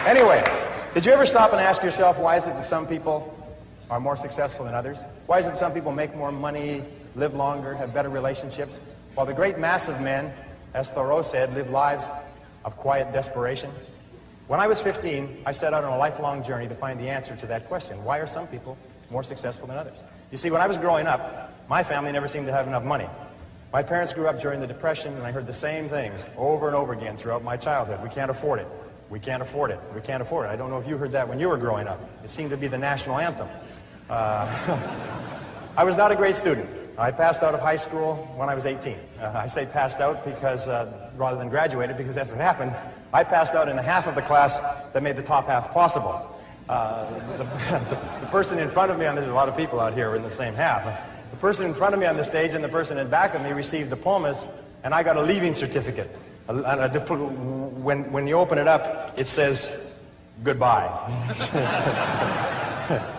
Anyway, did you ever stop and ask yourself, why is it that some people are more successful than others? Why is it that some people make more money, live longer, have better relationships, while the great mass of men, as Thoreau said, live lives of quiet desperation? When I was 15, I set out on a lifelong journey to find the answer to that question. Why are some people more successful than others? You see, when I was growing up, my family never seemed to have enough money. My parents grew up during the Depression, and I heard the same things over and over again throughout my childhood. We can't afford it. We can't afford it. We can't afford it. I don't know if you heard that when you were growing up. It seemed to be the national anthem. I was not a great student. I passed out of high school when I was 18. I say passed out because, rather than graduated, because that's what happened. I passed out in the half of the class that made the top half possible. The person in front of me, and there's a lot of people out here in the same half. The person in front of me on the stage and the person in back of me received diplomas, and I got a leaving certificate. When you open it up, it says, goodbye.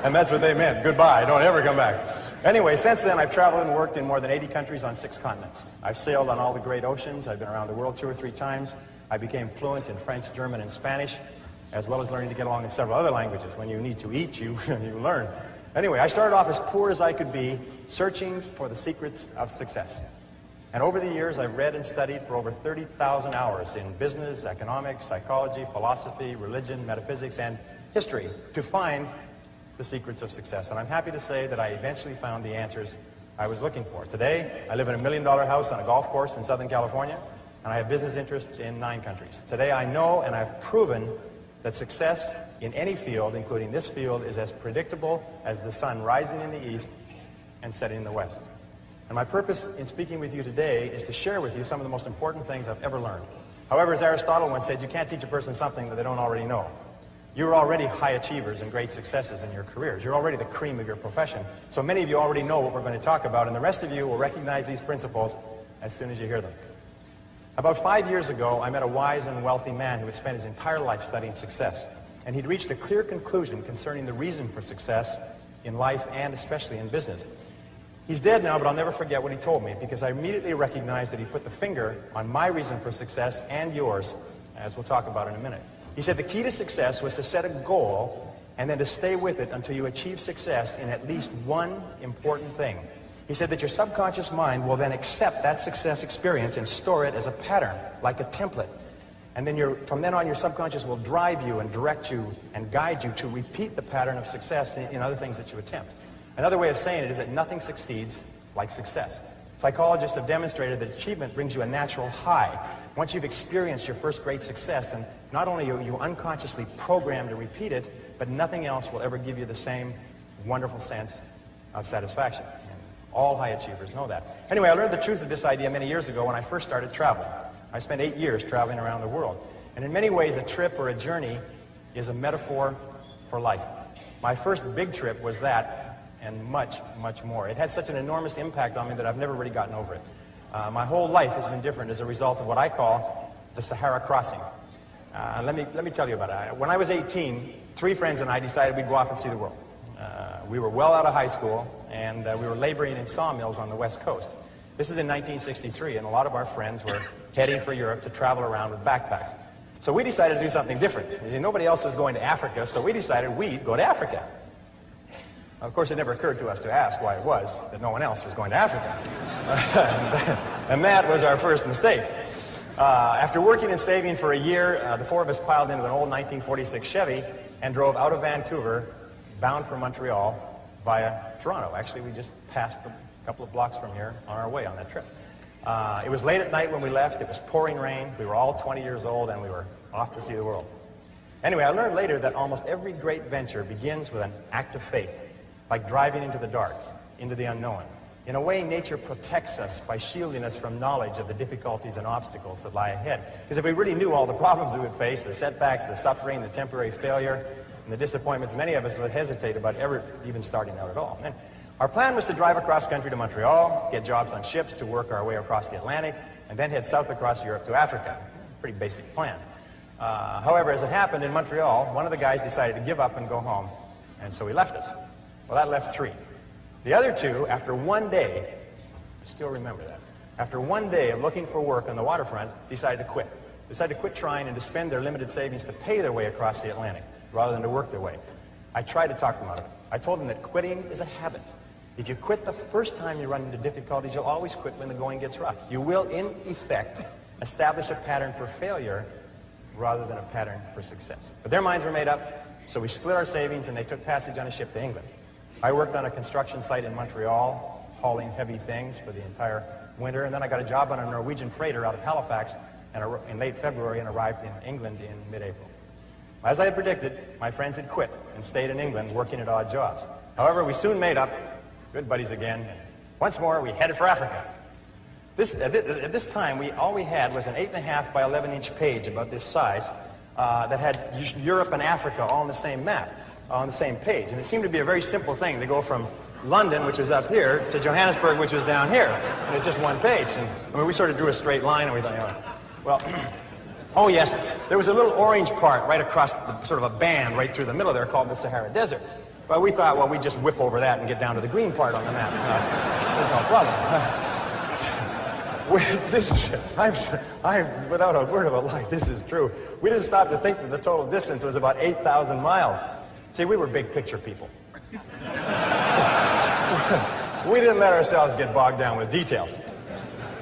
And that's what they meant, goodbye, don't ever come back. Anyway, since then I've traveled and worked in more than 80 countries on 6 continents. I've sailed on all the great oceans. I've been around the world 2 or 3 times. I became fluent in French, German, and Spanish, as well as learning to get along in several other languages. When you need to eat, you learn. Anyway, I started off as poor as I could be, searching for the secrets of success. And over the years, I've read and studied for over 30,000 hours in business, economics, psychology, philosophy, religion, metaphysics, and history to find the secrets of success. And I'm happy to say that I eventually found the answers I was looking for. Today, I live in a $1 million house on a golf course in Southern California, and I have business interests in 9 countries. Today, I know and I've proven that success in any field, including this field, is as predictable as the sun rising in the east and setting in the west. And my purpose in speaking with you today is to share with you some of the most important things I've ever learned. However, as Aristotle once said, you can't teach a person something that they don't already know. You're already high achievers and great successes in your careers. You're already the cream of your profession. So many of you already know what we're going to talk about, and the rest of you will recognize these principles as soon as you hear them. About 5 years ago, I met a wise and wealthy man who had spent his entire life studying success. And he'd reached a clear conclusion concerning the reason for success in life and especially in business. He's dead now, but I'll never forget what he told me, because I immediately recognized that he put the finger on my reason for success and yours, as we'll talk about in a minute. He said the key to success was to set a goal and then to stay with it until you achieve success in at least one important thing. He said that your subconscious mind will then accept that success experience and store it as a pattern, like a template. And then from then on, your subconscious will drive you and direct you and guide you to repeat the pattern of success in other things that you attempt. Another way of saying it is that nothing succeeds like success. Psychologists have demonstrated that achievement brings you a natural high. Once you've experienced your first great success, then not only are you unconsciously programmed to repeat it, but nothing else will ever give you the same wonderful sense of satisfaction. All high achievers know that. Anyway, I learned the truth of this idea many years ago when I first started traveling. I spent 8 years traveling around the world. And in many ways, a trip or a journey is a metaphor for life. My first big trip was that, and much, much more. It had such an enormous impact on me that I've never really gotten over it. My whole life has been different as a result of what I call the Sahara crossing. Let me tell you about it. When I was 18, 3 friends and I decided we'd go off and see the world. We were well out of high school, and we were laboring in sawmills on the West Coast. This is in 1963, and a lot of our friends were heading for Europe to travel around with backpacks. So we decided to do something different. Nobody else was going to Africa, so we decided we'd go to Africa. Of course, it never occurred to us to ask why it was that no one else was going to Africa. And that was our first mistake. After working and saving for a year, the 4 of us piled into an old 1946 Chevy and drove out of Vancouver, bound for Montreal via Toronto. Actually, we just passed a couple of blocks from here on our way on that trip. It was late at night when we left. It was pouring rain. We were all 20 years old, and we were off to see the world. Anyway, I learned later that almost every great venture begins with an act of faith, like driving into the dark, into the unknown. In a way, nature protects us by shielding us from knowledge of the difficulties and obstacles that lie ahead. Because if we really knew all the problems we would face, the setbacks, the suffering, the temporary failure, and the disappointments, many of us would hesitate about ever even starting out at all. And our plan was to drive across country to Montreal, get jobs on ships to work our way across the Atlantic, and then head south across Europe to Africa. Pretty basic plan. However, as it happened in Montreal, one of the guys decided to give up and go home, and so he left us. Well, that left 3. The other 2, after one day, I still remember that, after one day of looking for work on the waterfront, decided to quit. decided to quit trying and to spend their limited savings to pay their way across the Atlantic rather than to work their way. I tried to talk them out of it. I told them that quitting is a habit. If you quit the first time you run into difficulties, you'll always quit when the going gets rough. You will, in effect, establish a pattern for failure rather than a pattern for success. But their minds were made up, so we split our savings and they took passage on a ship to England. I worked on a construction site in Montreal, hauling heavy things for the entire winter, and then I got a job on a Norwegian freighter out of Halifax in late February and arrived in England in mid-April. As I had predicted, my friends had quit and stayed in England working at odd jobs. However, we soon made up, good buddies again, and once more we headed for Africa. At this time, all we had was an 8.5 by 11-inch page about this size that had Europe and Africa all on the same map, on the same page. And it seemed to be a very simple thing to go from London, which was up here, to Johannesburg, which was down here. And it's just one page. And I mean, we sort of drew a straight line, and we thought, you know, well, oh yes, there was a little orange part right across sort of a band right through the middle there called the Sahara Desert. But we thought, well, we'd just whip over that and get down to the green part on the map. There's no problem. I'm without a word of a lie, this is true. We didn't stop to think that the total distance was about 8,000 miles. See, we were big picture people. We didn't let ourselves get bogged down with details.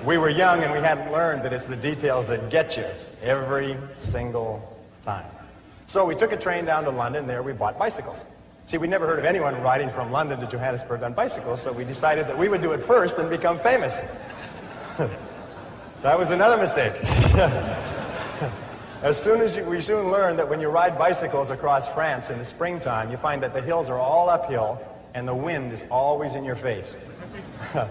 We were young and we hadn't learned that it's the details that get you every single time. So we took a train down to London. There we bought bicycles. See, we'd never heard of anyone riding from London to Johannesburg on bicycles, so we decided that we would do it first and become famous. That was another mistake. We soon learned that when you ride bicycles across France in the springtime, you find that the hills are all uphill and the wind is always in your face.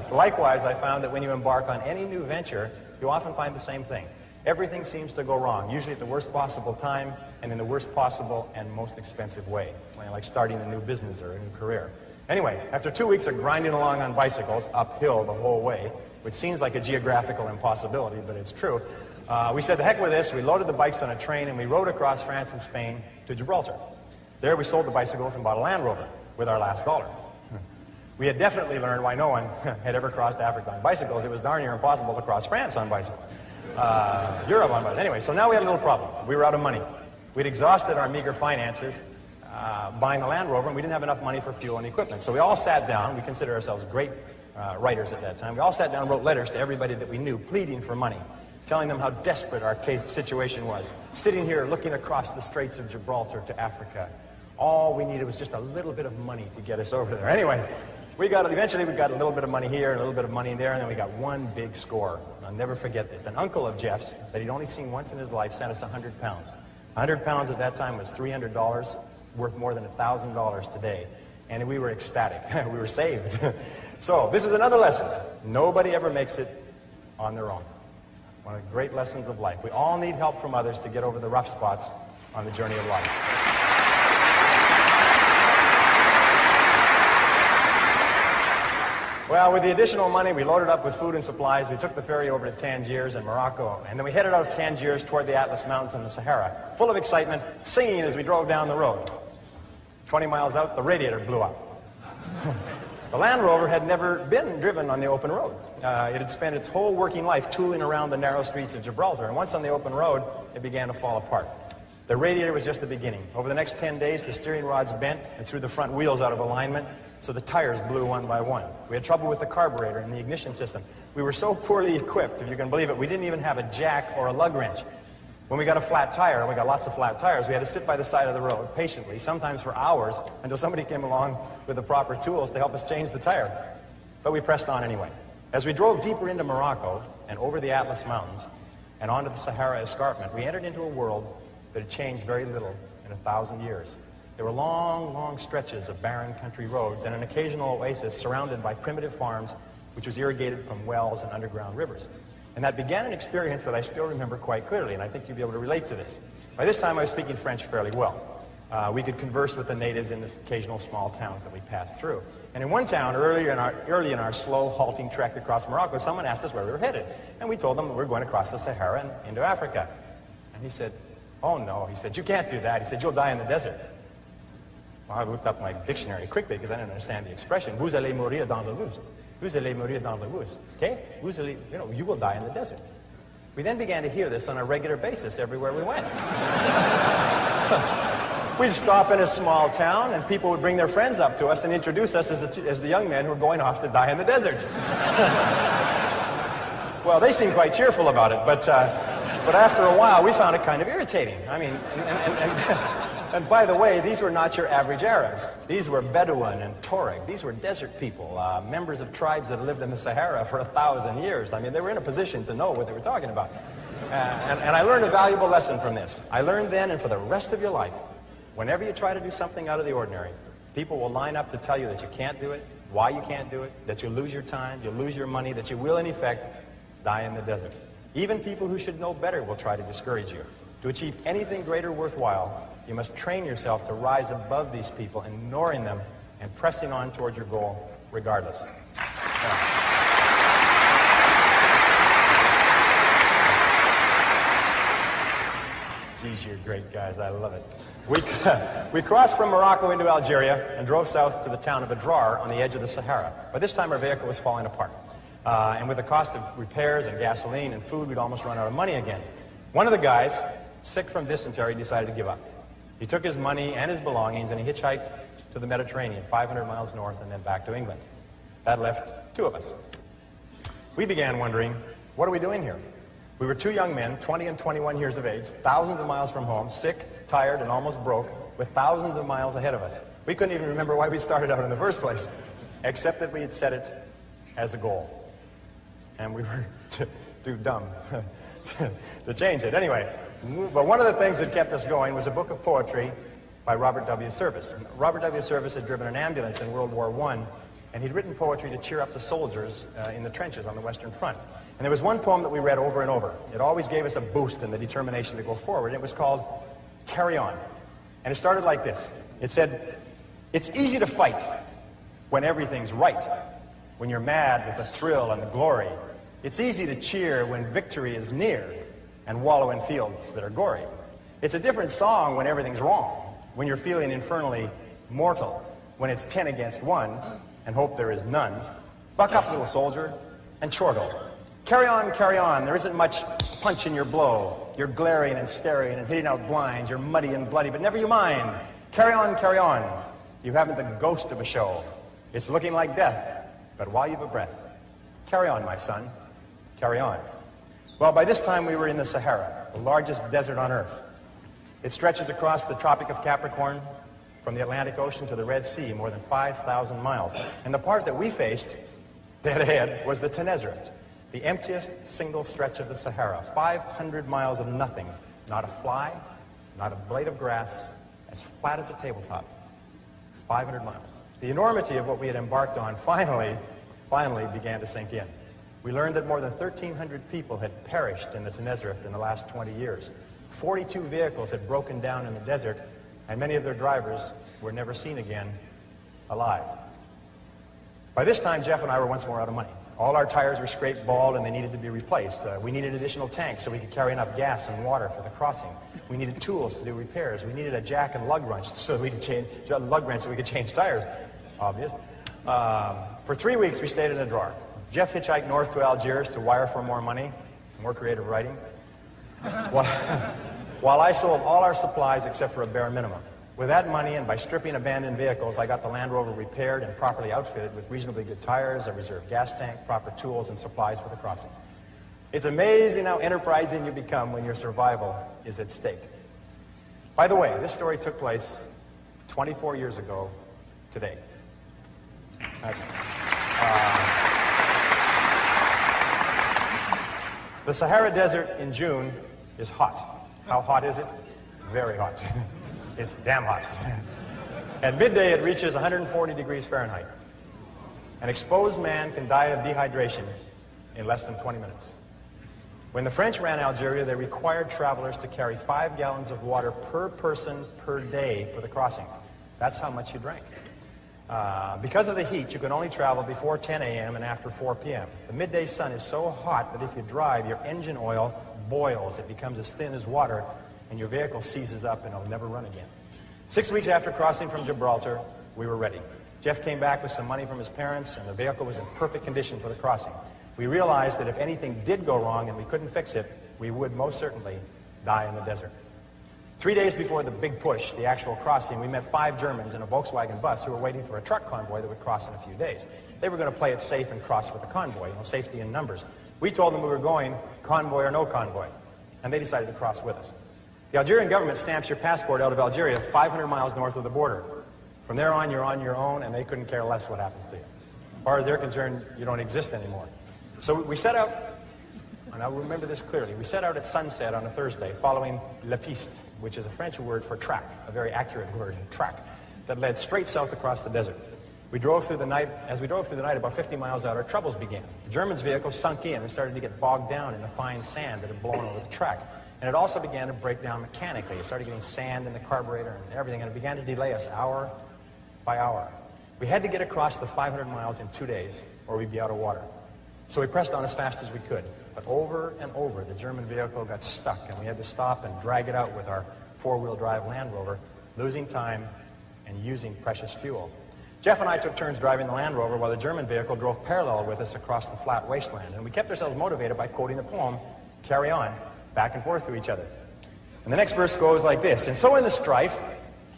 So likewise, I found that when you embark on any new venture, you often find the same thing. Everything seems to go wrong, usually at the worst possible time and in the worst possible and most expensive way, like starting a new business or a new career. Anyway, after 2 weeks of grinding along on bicycles, uphill the whole way, which seems like a geographical impossibility, but it's true, we said, the heck with this. We loaded the bikes on a train and we rode across France and Spain to Gibraltar. There we sold the bicycles and bought a Land Rover with our last dollar. We had definitely learned why no one had ever crossed Africa on bicycles. It was darn near impossible to cross France on bicycles. Europe on bicycles. Anyway, so now we had a little problem. We were out of money. We'd exhausted our meager finances buying the Land Rover, and we didn't have enough money for fuel and equipment. So we all sat down. We considered ourselves great writers at that time. We all sat down and wrote letters to everybody that we knew, pleading for money, telling them how desperate our situation was. Sitting here looking across the Straits of Gibraltar to Africa. All we needed was just a little bit of money to get us over there. Anyway, eventually we got a little bit of money here, and a little bit of money there, and then we got one big score. I'll never forget this. An uncle of Jeff's that he'd only seen once in his life sent us 100 pounds. 100 pounds at that time was $300, worth more than $1,000 today. And we were ecstatic. We were saved. So this is another lesson. Nobody ever makes it on their own. One of the great lessons of life. We all need help from others to get over the rough spots on the journey of life. Well, with the additional money, we loaded up with food and supplies. We took the ferry over to Tangiers in Morocco, and then we headed out of Tangiers toward the Atlas Mountains and the Sahara, full of excitement, singing as we drove down the road. 20 miles out, the radiator blew up. The Land Rover had never been driven on the open road. It had spent its whole working life tooling around the narrow streets of Gibraltar, and once on the open road, it began to fall apart. The radiator was just the beginning. Over the next 10 days, the steering rods bent and threw the front wheels out of alignment, so the tires blew one by one. We had trouble with the carburetor and the ignition system. We were so poorly equipped, if you can believe it, we didn't even have a jack or a lug wrench. When we got a flat tire, and we got lots of flat tires, we had to sit by the side of the road patiently, sometimes for hours, until somebody came along with the proper tools to help us change the tire. But we pressed on anyway. As we drove deeper into Morocco and over the Atlas Mountains and onto the Sahara Escarpment, we entered into a world that had changed very little in 1,000 years. There were long, long stretches of barren country roads and an occasional oasis surrounded by primitive farms, which was irrigated from wells and underground rivers. And that began an experience that I still remember quite clearly, and I think you'll be able to relate to this. By this time, I was speaking French fairly well. We could converse with the natives in the occasional small towns that we passed through. And in one town, early in our slow, halting trek across Morocco, someone asked us where we were headed. And we told them that we were going across the Sahara and into Africa. And he said, "Oh no," he said, "you can't do that." He said, "You'll die in the desert." Well, I looked up my dictionary quickly because I didn't understand the expression. Vous allez mourir dans le Wust. Vous allez mourir dans le Wust. Okay? You will die in the desert. We then began to hear this on a regular basis everywhere we went. We'd stop in a small town, and people would bring their friends up to us and introduce us as the young men who were going off to die in the desert. Well, they seemed quite cheerful about it, but after a while, we found it kind of irritating. I mean, and by the way, these were not your average Arabs. These were Bedouin and Tuareg. These were desert people, members of tribes that lived in the Sahara for 1,000 years. I mean, they were in a position to know what they were talking about. And I learned a valuable lesson from this. I learned then, and for the rest of your life, whenever you try to do something out of the ordinary, people will line up to tell you that you can't do it, why you can't do it, that you'll lose your time, you'll lose your money, that you will, in effect, die in the desert. Even people who should know better will try to discourage you. To achieve anything greater worthwhile, you must train yourself to rise above these people, ignoring them and pressing on towards your goal regardless. Geez, you're great guys. I love it. We crossed from Morocco into Algeria and drove south to the town of Adrar on the edge of the Sahara. By this time, our vehicle was falling apart. And with the cost of repairs and gasoline and food, we'd almost run out of money again. One of the guys, sick from dysentery, decided to give up. He took his money and his belongings and he hitchhiked to the Mediterranean, 500 miles north and then back to England. That left two of us. We began wondering, what are we doing here? We were two young men, 20 and 21 years of age, thousands of miles from home, sick, tired, and almost broke, with thousands of miles ahead of us. We couldn't even remember why we started out in the first place, except that we had set it as a goal. And we were too dumb to change it. Anyway, but one of the things that kept us going was a book of poetry by Robert W. Service. Robert W. Service had driven an ambulance in World War I, and he'd written poetry to cheer up the soldiers in the trenches on the Western Front. And there was one poem that we read over and over. It always gave us a boost in the determination to go forward. It was called Carry On. And it started like this. It said, "It's easy to fight when everything's right, when you're mad with the thrill and the glory. It's easy to cheer when victory is near and wallow in fields that are gory. It's a different song when everything's wrong, when you're feeling infernally mortal, when it's 10 against 1 and hope there is none. Buck up, little soldier, and chortle. Carry on, there isn't much punch in your blow. You're glaring and staring and hitting out blinds, you're muddy and bloody, but never you mind. Carry on, you haven't the ghost of a show. It's looking like death, but while you've a breath, carry on, my son, carry on." Well, by this time we were in the Sahara, the largest desert on Earth. It stretches across the Tropic of Capricorn from the Atlantic Ocean to the Red Sea, more than 5,000 miles. And the part that we faced, dead ahead, was the Tenerife, the emptiest single stretch of the Sahara. 500 miles of nothing, not a fly, not a blade of grass, as flat as a tabletop. 500 miles. The enormity of what we had embarked on finally began to sink in. We learned that more than 1,300 people had perished in the Tenerife in the last 20 years. 42 vehicles had broken down in the desert, and many of their drivers were never seen again alive. By this time, Jeff and I were once more out of money. All our tires were scraped bald and they needed to be replaced. We needed additional tanks so we could carry enough gas and water for the crossing. We needed tools to do repairs. We needed a jack and lug wrench so that we could change tires. Obvious. For 3 weeks we stayed in a drawer. Jeff hitchhiked north to Algiers to wire for more money, more creative writing, while I sold all our supplies except for a bare minimum. With that money and by stripping abandoned vehicles, I got the Land Rover repaired and properly outfitted with reasonably good tires, a reserve gas tank, proper tools, and supplies for the crossing. It's amazing how enterprising you become when your survival is at stake. By the way, this story took place 24 years ago today. The Sahara Desert in June is hot. How hot is it? It's very hot. It's damn hot. At midday, it reaches 140 degrees Fahrenheit. An exposed man can die of dehydration in less than 20 minutes. When the French ran Algeria, they required travelers to carry 5 gallons of water per person per day for the crossing. That's how much you drank. Because of the heat, you can only travel before 10 a.m. and after 4 p.m. The midday sun is so hot that if you drive, your engine oil boils. It becomes as thin as water, and your vehicle seizes up and it'll never run again. 6 weeks after crossing from Gibraltar, we were ready. Jeff came back with some money from his parents, and the vehicle was in perfect condition for the crossing. We realized that if anything did go wrong and we couldn't fix it, we would most certainly die in the desert. 3 days before the big push, the actual crossing, we met 5 Germans in a Volkswagen bus who were waiting for a truck convoy that would cross in a few days. They were going to play it safe and cross with the convoy, safety in numbers. We told them we were going convoy or no convoy, and they decided to cross with us. The Algerian government stamps your passport out of Algeria 500 miles north of the border. From there on, you're on your own, and they couldn't care less what happens to you. As far as they're concerned, you don't exist anymore. So we set out, and I remember this clearly, we set out at sunset on a Thursday, following La Piste, which is a French word for track, a very accurate word, track, that led straight south across the desert. We drove through the night. As we drove through the night, about 50 miles out, our troubles began. The Germans' vehicle sunk in and started to get bogged down in the fine sand that had blown over the track. And it also began to break down mechanically. It started getting sand in the carburetor and everything, and it began to delay us hour by hour. We had to get across the 500 miles in 2 days, or we'd be out of water. So we pressed on as fast as we could. But over and over, the German vehicle got stuck, and we had to stop and drag it out with our four-wheel drive Land Rover, losing time and using precious fuel. Jeff and I took turns driving the Land Rover while the German vehicle drove parallel with us across the flat wasteland. And we kept ourselves motivated by quoting the poem, "Carry On," back and forth to each other. And the next verse goes like this: "And so in the strife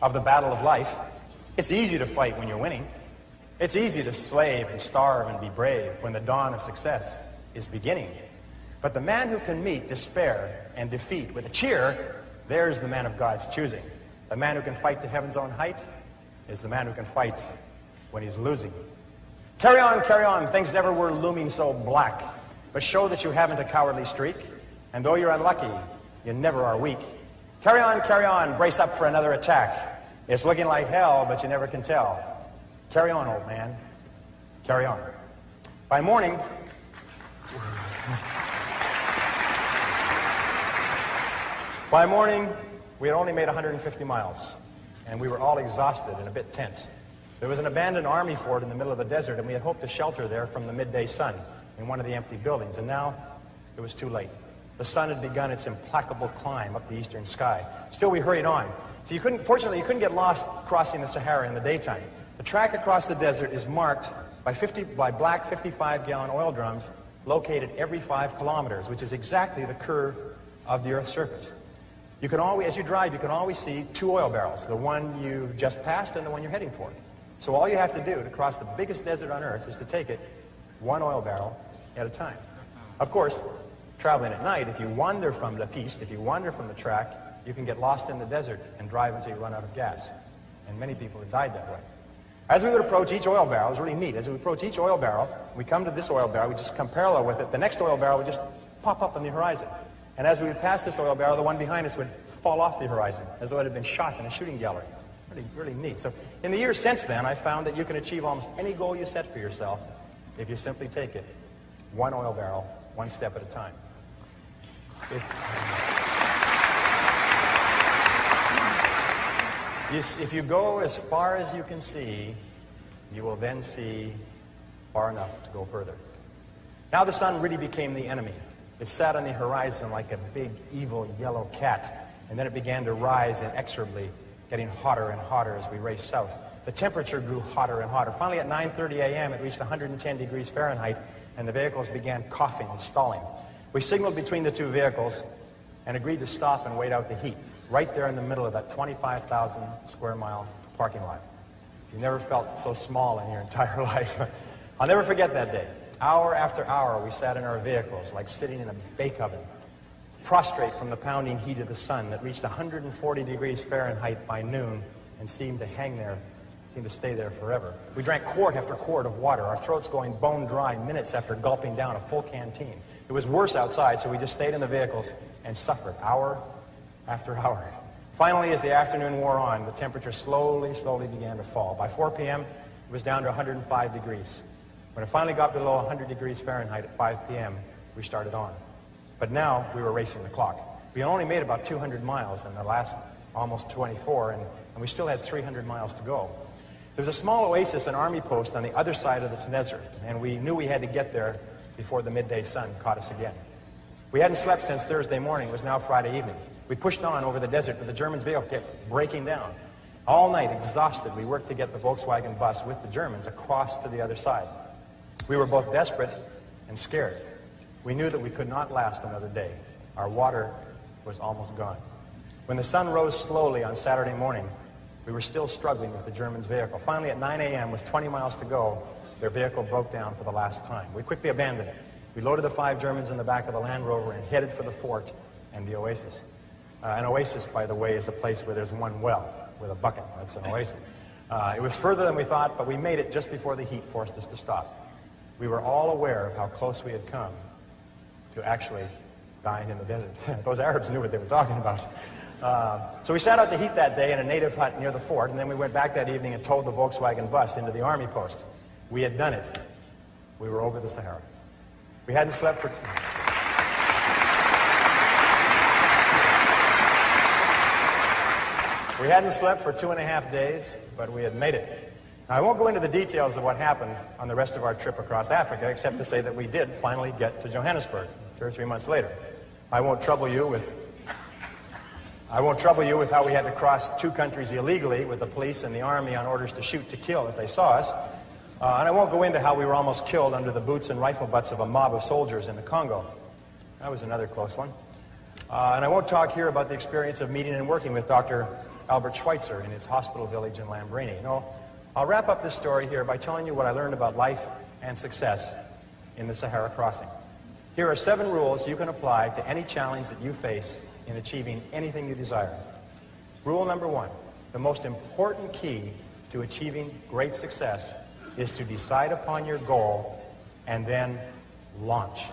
of the battle of life, it's easy to fight when you're winning. It's easy to slave and starve and be brave when the dawn of success is beginning. But the man who can meet despair and defeat with a cheer, there's the man of God's choosing. The man who can fight to heaven's own height is the man who can fight when he's losing. Carry on, things never were looming so black. But show that you haven't a cowardly streak, and though you're unlucky, you never are weak. Carry on, brace up for another attack. It's looking like hell, but you never can tell. Carry on, old man, carry on." By morning, we had only made 150 miles, and we were all exhausted and a bit tense. There was an abandoned army fort in the middle of the desert, and we had hoped to shelter there from the midday sun in one of the empty buildings, and now it was too late. The sun had begun its implacable climb up the eastern sky. Still, we hurried on. So fortunately, you couldn't get lost crossing the Sahara in the daytime. The track across the desert is marked by black 55-gallon oil drums located every 5 kilometers, which is exactly the curve of the Earth's surface. You can always, as you drive, you can always see 2 oil barrels, the one you just passed and the one you're heading for. So all you have to do to cross the biggest desert on Earth is to take it 1 oil barrel at a time. Of course, traveling at night, if you wander from La Piste, if you wander from the track, you can get lost in the desert and drive until you run out of gas. And many people have died that way. As we would approach each oil barrel, it was really neat. As we approach each oil barrel, we come to this oil barrel, we just come parallel with it. The next oil barrel would just pop up on the horizon. And as we would pass this oil barrel, the one behind us would fall off the horizon, as though it had been shot in a shooting gallery. Really neat. So in the years since then, I found that you can achieve almost any goal you set for yourself if you simply take it 1 oil barrel, 1 step at a time. If you go as far as you can see, you will then see far enough to go further. Now the sun really became the enemy. It sat on the horizon like a big, evil, yellow cat, and then it began to rise inexorably, getting hotter and hotter as we raced south. The temperature grew hotter and hotter. Finally, at 9:30 a.m., it reached 110 degrees Fahrenheit, and the vehicles began coughing and stalling. We signaled between the 2 vehicles and agreed to stop and wait out the heat, right there in the middle of that 25,000 square mile parking lot. You never felt so small in your entire life. I'll never forget that day. Hour after hour, we sat in our vehicles like sitting in a bake oven, prostrate from the pounding heat of the sun that reached 140 degrees Fahrenheit by noon and seemed to hang there, seemed to stay there forever. We drank quart after quart of water, our throats going bone dry minutes after gulping down a full canteen. It was worse outside, so we just stayed in the vehicles and suffered hour after hour. Finally, as the afternoon wore on, the temperature slowly began to fall. By 4 p.m., it was down to 105 degrees. When it finally got below 100 degrees Fahrenheit at 5 p.m., we started on. But now we were racing the clock. We only made about 200 miles in the last almost 24, and we still had 300 miles to go. There was a small oasis, an army post on the other side of the desert, and we knew we had to get there before the midday sun caught us again. We hadn't slept since Thursday morning. It was now Friday evening. We pushed on over the desert, but the Germans' vehicle kept breaking down. All night, exhausted, we worked to get the Volkswagen bus with the Germans across to the other side. We were both desperate and scared. We knew that we could not last another day. Our water was almost gone. When the sun rose slowly on Saturday morning, we were still struggling with the Germans' vehicle. Finally, at 9 a.m., with 20 miles to go, their vehicle broke down for the last time. We quickly abandoned it. We loaded the 5 Germans in the back of the Land Rover and headed for the fort and the oasis. An oasis, by the way, is a place where there's one well with a bucket. That's an oasis. It was further than we thought, but we made it just before the heat forced us to stop. We were all aware of how close we had come to actually dying in the desert. Those Arabs knew what they were talking about. So we sat out the heat that day in a native hut near the fort, and then we went back that evening and towed the Volkswagen bus into the army post. We had done it. We were over the Sahara. We hadn't slept for... We hadn't slept for 2.5 days, but we had made it. Now, I won't go into the details of what happened on the rest of our trip across Africa, except to say that we did finally get to Johannesburg 2 or 3 months later. I won't trouble you with how we had to cross 2 countries illegally with the police and the army on orders to shoot to kill if they saw us. And I won't go into how we were almost killed under the boots and rifle butts of a mob of soldiers in the Congo. That was another close one. And I won't talk here about the experience of meeting and working with Dr. Albert Schweitzer in his hospital village in Lambrini. No, I'll wrap up this story here by telling you what I learned about life and success in the Sahara crossing. Here are 7 rules you can apply to any challenge that you face in achieving anything you desire. Rule number 1, the most important key to achieving great success is to decide upon your goal and then launch.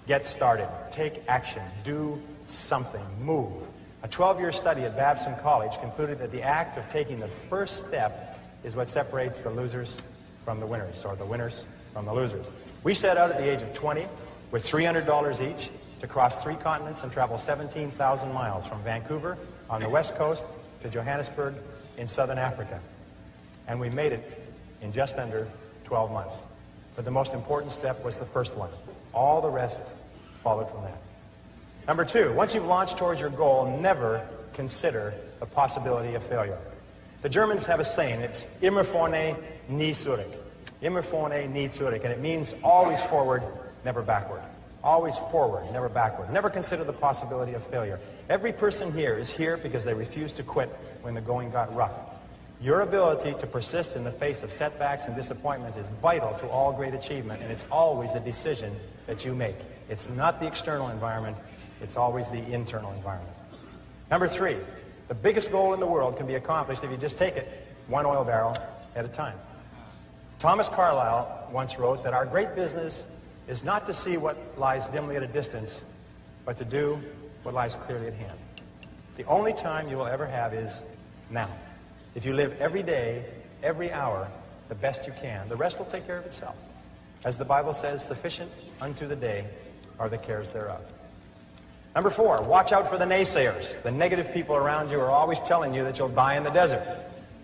Get started, take action, do something, move. A 12-year study at Babson College concluded that the act of taking the first step is what separates the losers from the winners, or the winners from the losers. We set out at the age of 20 with $300 each to cross 3 continents and travel 17,000 miles from Vancouver on the west coast to Johannesburg in southern Africa. And we made it in just under 12 months. But the most important step was the first one. All the rest followed from that. Number 2, once you've launched towards your goal, never consider the possibility of failure. The Germans have a saying, it's immer vorne, nie zurück. Immer vorne, nie zurück. And it means always forward, never backward. Always forward, never backward. Never consider the possibility of failure. Every person here is here because they refused to quit when the going got rough. Your ability to persist in the face of setbacks and disappointments is vital to all great achievement, and it's always a decision that you make. It's not the external environment, it's always the internal environment. Number 3, the biggest goal in the world can be accomplished if you just take it 1 oil barrel at a time. Thomas Carlyle once wrote that our great business is not to see what lies dimly at a distance, but to do what lies clearly at hand. The only time you will ever have is now. If you live every day, every hour, the best you can, the rest will take care of itself. As the Bible says, sufficient unto the day are the cares thereof. Number 4, watch out for the naysayers. The negative people around you are always telling you that you'll die in the desert.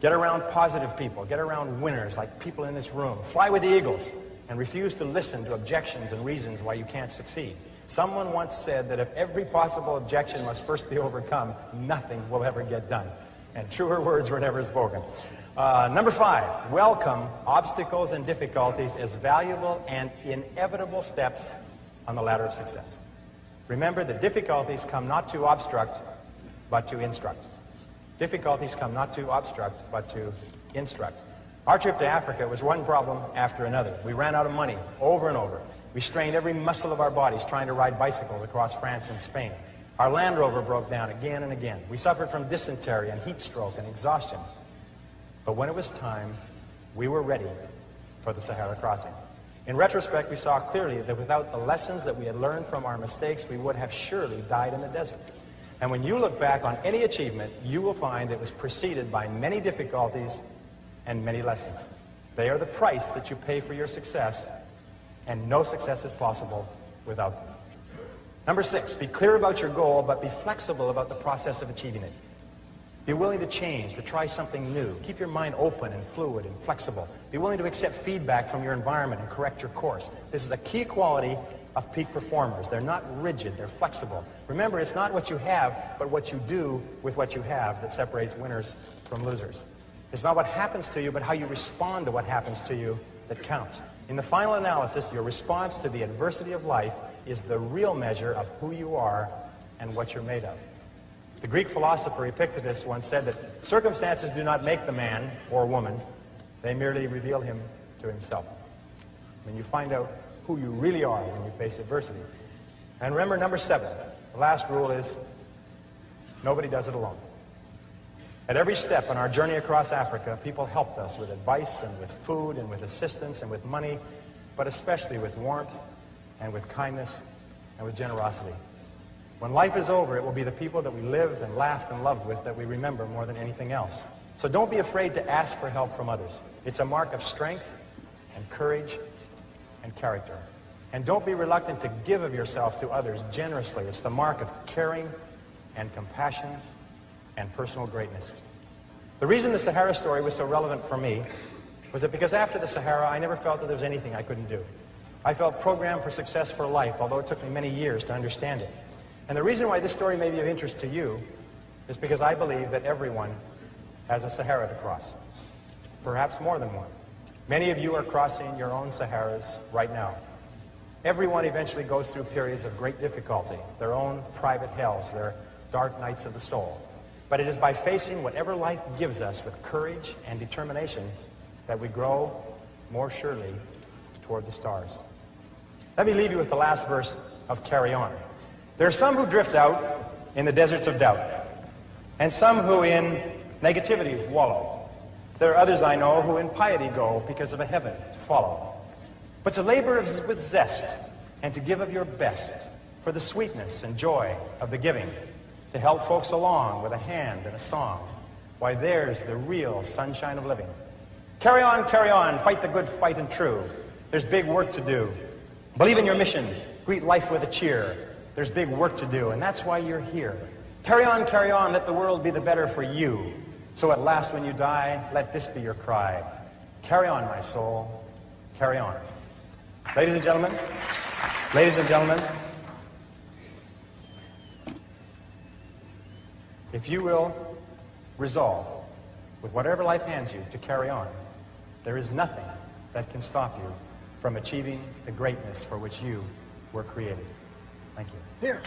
Get around positive people. Get around winners like people in this room. Fly with the eagles and refuse to listen to objections and reasons why you can't succeed. Someone once said that if every possible objection must first be overcome, nothing will ever get done. And truer words were never spoken. Number 5, welcome obstacles and difficulties as valuable and inevitable steps on the ladder of success. Remember that difficulties come not to obstruct, but to instruct. Difficulties come not to obstruct, but to instruct. Our trip to Africa was one problem after another. We ran out of money over and over. We strained every muscle of our bodies trying to ride bicycles across France and Spain. Our Land Rover broke down again and again. We suffered from dysentery and heat stroke and exhaustion. But when it was time, we were ready for the Sahara crossing. In retrospect, we saw clearly that without the lessons that we had learned from our mistakes, we would have surely died in the desert. And when you look back on any achievement, you will find it was preceded by many difficulties and many lessons. They are the price that you pay for your success, and no success is possible without them. Number 6, be clear about your goal, but be flexible about the process of achieving it. Be willing to change, to try something new. Keep your mind open and fluid and flexible. Be willing to accept feedback from your environment and correct your course. This is a key quality of peak performers. They're not rigid, they're flexible. Remember, it's not what you have, but what you do with what you have that separates winners from losers. It's not what happens to you, but how you respond to what happens to you that counts. In the final analysis, your response to the adversity of life is the real measure of who you are and what you're made of. The Greek philosopher Epictetus once said that circumstances do not make the man or woman, they merely reveal him to himself. When you find out who you really are when you face adversity. And remember, number 7, the last rule is, nobody does it alone. At every step on our journey across Africa, people helped us with advice and with food and with assistance and with money, but especially with warmth and with kindness and with generosity. When life is over, it will be the people that we lived and laughed and loved with that we remember more than anything else. So don't be afraid to ask for help from others. It's a mark of strength and courage and character. And don't be reluctant to give of yourself to others generously. It's the mark of caring and compassion and personal greatness. The reason the Sahara story was so relevant for me was that because after the Sahara, I never felt that there was anything I couldn't do. I felt programmed for success for life, although it took me many years to understand it. And the reason why this story may be of interest to you is because I believe that everyone has a Sahara to cross, perhaps more than one. Many of you are crossing your own Saharas right now. Everyone eventually goes through periods of great difficulty, their own private hells, their dark nights of the soul. But it is by facing whatever life gives us with courage and determination that we grow more surely toward the stars. Let me leave you with the last verse of Carry On. There are some who drift out in the deserts of doubt, and some who in negativity wallow. There are others I know who in piety go because of a heaven to follow. But to labor with zest and to give of your best for the sweetness and joy of the giving, to help folks along with a hand and a song, why there's the real sunshine of living. Carry on, fight the good fight and true. There's big work to do. Believe in your mission, greet life with a cheer. There's big work to do, and that's why you're here. Carry on, let the world be the better for you. So at last when you die, let this be your cry. Carry on, my soul, carry on. Ladies and gentlemen, if you will resolve, with whatever life hands you, to carry on, there is nothing that can stop you from achieving the greatness for which you were created. Thank you. Here.